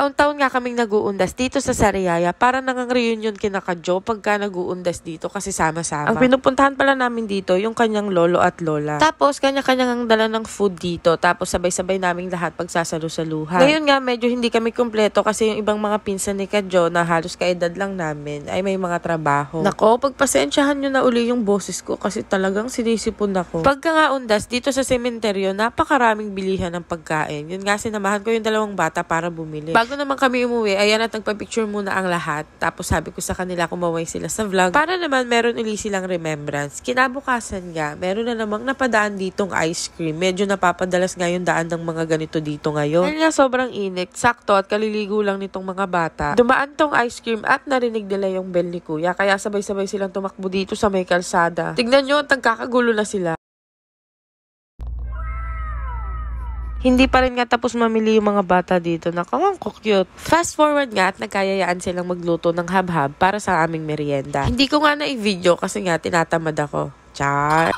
Taon-taon nga kaming nag-uundas dito sa Sariaya para nangang reunion kina Kadjo pagka nag-uundas dito kasi sama-sama. Ang pinupuntahan pala namin dito yung kanyang lolo at lola. Tapos kanya-kanya ang dala ng food dito. Tapos sabay-sabay naming lahat pagsasalu-saluhan. Ngayon nga medyo hindi kami kumpleto kasi yung ibang mga pinsan ni Kadjo na halos kaedad lang namin ay may mga trabaho. Nako, pagpasensyahan nyo na uli yung boses ko kasi talagang sinisipon ako. Pagka nga undas dito sa sementeryo, napakaraming bilihan ng pagkain. Yun nga sinamahan ko yung dalawang bata para bumili. Bago naman kami umuwi, ayan at nagpa-picture muna ang lahat. Tapos sabi ko sa kanila kumaway sila sa vlog. Para naman meron uli silang remembrance. Kinabukasan nga, meron na namang napadaan ditong ice cream. Medyo napapadalas nga yung daan ng mga ganito dito ngayon. Dahil nga sobrang init, sakto at kaliligo lang nitong mga bata. Dumaan tong ice cream at narinig nila yung bell ni Kuya. Kaya sabay-sabay silang tumakbo dito sa may kalsada. Tignan nyo, nagkakagulo na sila. Hindi pa rin nga tapos mamili yung mga bata dito. Nakawang cute. Fast forward nga at nagkayayaan silang magluto ng habhab para sa aming merienda. Hindi ko nga na-video kasi nga tinatamad ako. Char!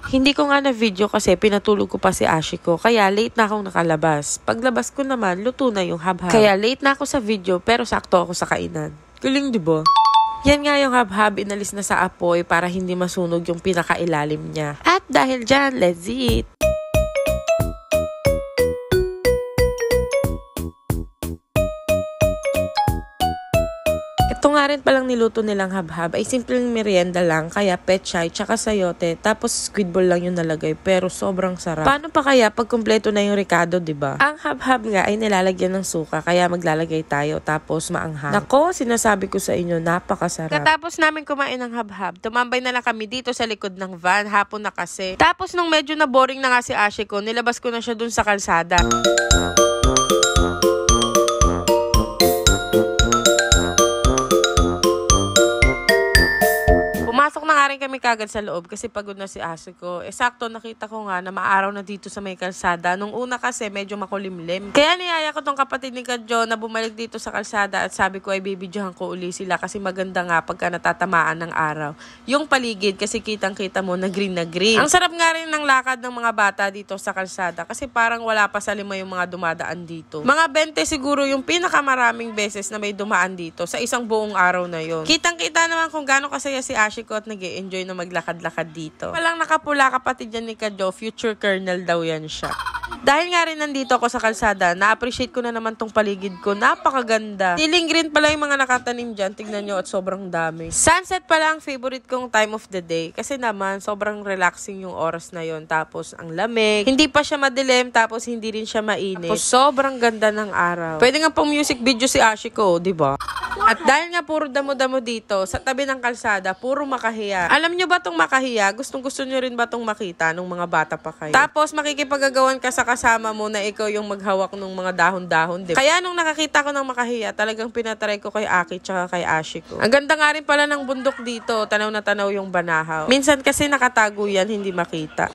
Hindi ko nga na-video kasi pinatulog ko pa si Ashiko. Kaya late na akong nakalabas. Paglabas ko naman, luto na yung habhab. Kaya late na ako sa video pero sakto ako sa kainan. Galing diba? Yan nga yung habhab, inalis na sa apoy para hindi masunog yung pinakailalim niya. At dahil dyan, let's eat! Ito nga rin palang niluto nilang habhab ay simpleng merienda lang, kaya pechay, tsaka sayote, tapos squid ball lang yung nalagay, pero sobrang sarap. Paano pa kaya pag kumpleto na yung ricado, diba? Ang habhab nga ay nilalagyan ng suka, kaya maglalagay tayo, tapos maanghang. Nako, sinasabi ko sa inyo, napakasarap. Katapos namin kumain ng habhab, tumambay na lang kami dito sa likod ng van, hapon na kasi. Tapos nung medyo na boring na nga si Ashiko, nilabas ko na siya dun sa kalsada. Pumasok na nga rin kami kagad sa loob kasi pagod na si Ashiko. Sakto nakita ko nga na maaraw na dito sa may kalsada. Nung una kasi medyo makulimlim. Kaya niyaya ko tong kapatid ni Kadjo na bumalik dito sa kalsada at sabi ko ay bibidyohan ko uli sila kasi maganda nga pagka natatamaan ng araw. Yung paligid kasi kitang-kita mo na green na green. Ang sarap nga rin ng lakad ng mga bata dito sa kalsada kasi parang wala pa sa lima yung mga dumadaan dito. Mga 20 siguro yung pinakamaraming beses na may dumaan dito sa isang buong araw na yon. Kitang-kita naman kung gaano kasaya si Ashiko at nag-e-enjoy na maglakad-lakad dito. Walang nakapula kapatid yan ni Kadjo, future colonel daw yan siya. Dahil nga rin nandito ako sa kalsada, na-appreciate ko na naman tong paligid ko. Napakaganda. Tiling green pala yung mga nakatanim dyan. Tignan nyo at sobrang dami. Sunset pala ang favorite kong time of the day. Kasi naman, sobrang relaxing yung oras na yon. Tapos, ang lamig. Hindi pa siya madilim. Tapos, hindi rin siya mainit. Tapos, sobrang ganda ng araw. Pwede nga pang music video si Ashiko, diba? At dahil nga puro damo-damo dito, sa tabi ng kalsada, puro makahiya. Alam nyo ba tong makahiya? Gustong-gusto nyo rin ba tong makita nung mga bata pa kayo? Tapos, makikipagagawan ka sa kasama mo na ikaw yung maghawak ng mga dahon-dahon, diba? Kaya nung nakakita ko ng makahiya, talagang pinatry ko kay Aki tsaka kay Ashiko. Ang ganda nga rin pala ng bundok dito, tanaw na tanaw yung Banahaw. Minsan kasi nakatago yan, hindi makita.